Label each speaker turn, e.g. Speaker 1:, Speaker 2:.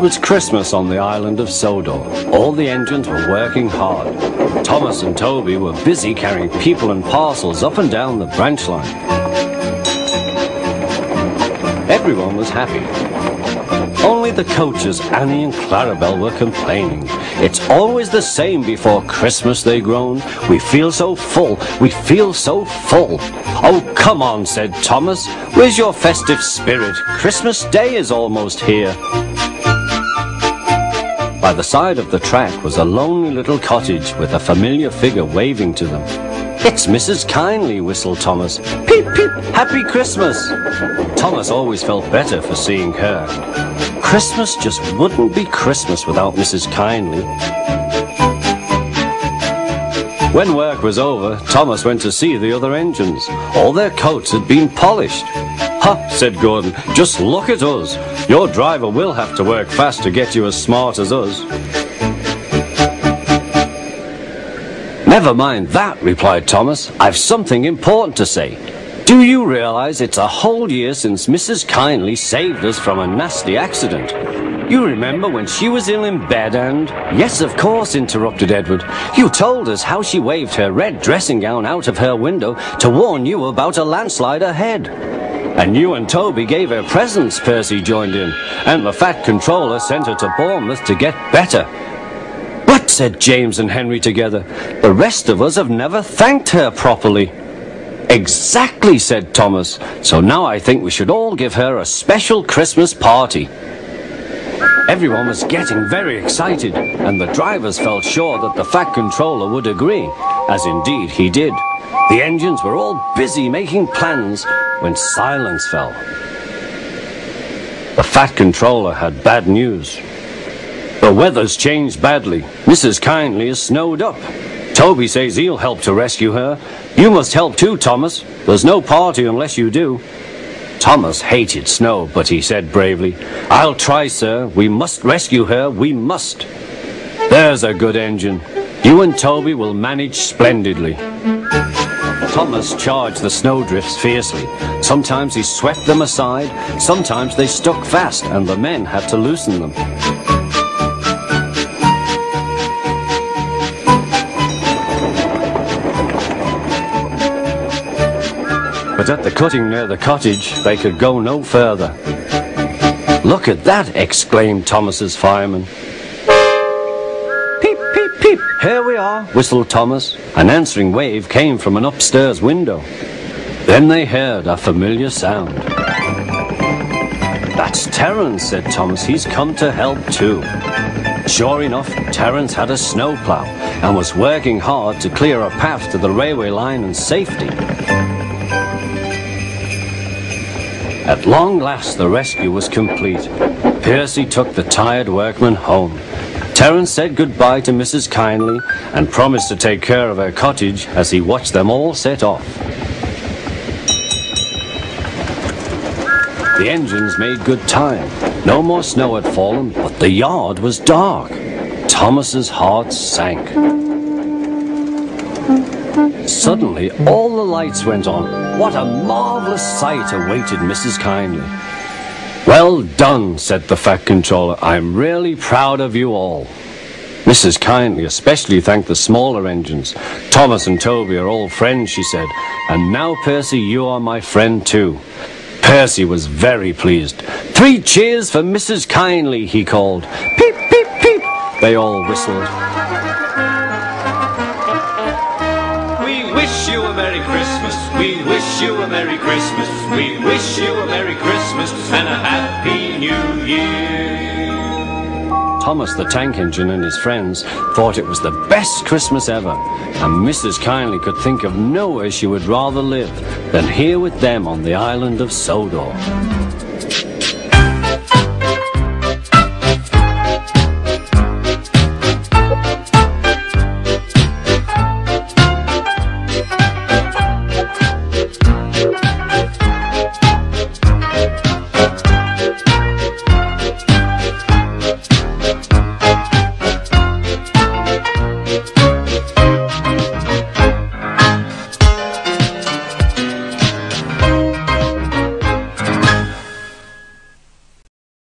Speaker 1: was Christmas on the island of Sodor. All the engines were working hard. Thomas and Toby were busy carrying people and parcels up and down the branch line. Everyone was happy. Only the coaches, Annie and Clarabelle, were complaining. It's always the same before Christmas, they groaned. We feel so full, we feel so full. Oh, come on, said Thomas. Where's your festive spirit? Christmas Day is almost here. By the side of the track was a lonely little cottage with a familiar figure waving to them. It's Mrs. Kindly, whistled Thomas. Peep, peep, Happy Christmas! Thomas always felt better for seeing her. Christmas just wouldn't be Christmas without Mrs. Kindly. When work was over, Thomas went to see the other engines. All their coats had been polished. Ha, said Gordon, just look at us. Your driver will have to work fast to get you as smart as us. Never mind that, replied Thomas. I've something important to say. Do you realize it's a whole year since Mrs. Kindly saved us from a nasty accident? You remember when she was ill in bed and... Yes, of course, interrupted Edward. You told us how she waved her red dressing gown out of her window to warn you about a landslide ahead. And you and Toby gave her presents, Percy joined in. And the Fat Controller sent her to Bournemouth to get better. But, said James and Henry together, the rest of us have never thanked her properly. Exactly, said Thomas. So now I think we should all give her a special Christmas party. Everyone was getting very excited, and the drivers felt sure that the Fat Controller would agree, as indeed he did. The engines were all busy making plans when silence fell. The Fat Controller had bad news. The weather's changed badly. Mrs. Kindly is snowed up. Toby says he'll help to rescue her. You must help too, Thomas. There's no party unless you do. Thomas hated snow, but he said bravely, I'll try, sir. We must rescue her. We must. There's a good engine. You and Toby will manage splendidly. Thomas charged the snowdrifts fiercely. Sometimes he swept them aside. Sometimes they stuck fast, and the men had to loosen them. But at the cutting near the cottage, they could go no further. Look at that, exclaimed Thomas's fireman. Peep, peep, peep, here we are, whistled Thomas. An answering wave came from an upstairs window. Then they heard a familiar sound. That's Terence, said Thomas. He's come to help too. Sure enough, Terence had a snowplow and was working hard to clear a path to the railway line in safety. At long last the rescue was complete. Percy took the tired workmen home. Terence said goodbye to Mrs. Kindly and promised to take care of her cottage as he watched them all set off. The engines made good time. No more snow had fallen, but the yard was dark. Thomas's heart sank. Suddenly, all the lights went on. What a marvelous sight awaited Mrs. Kindly. Well done, said the Fat Controller. I'm really proud of you all. Mrs. Kindly especially thanked the smaller engines. Thomas and Toby are all friends, she said. And now, Percy, you are my friend too. Percy was very pleased. 3 cheers for Mrs. Kindly, he called. Peep, peep, peep. They all whistled.
Speaker 2: We wish you a Merry Christmas. We wish you a Merry Christmas. We wish you a Merry Christmas and a Happy New Year.
Speaker 1: Thomas the Tank Engine and his friends thought it was the best Christmas ever, and Mrs. Kindly could think of nowhere she would rather live than here with them on the island of Sodor.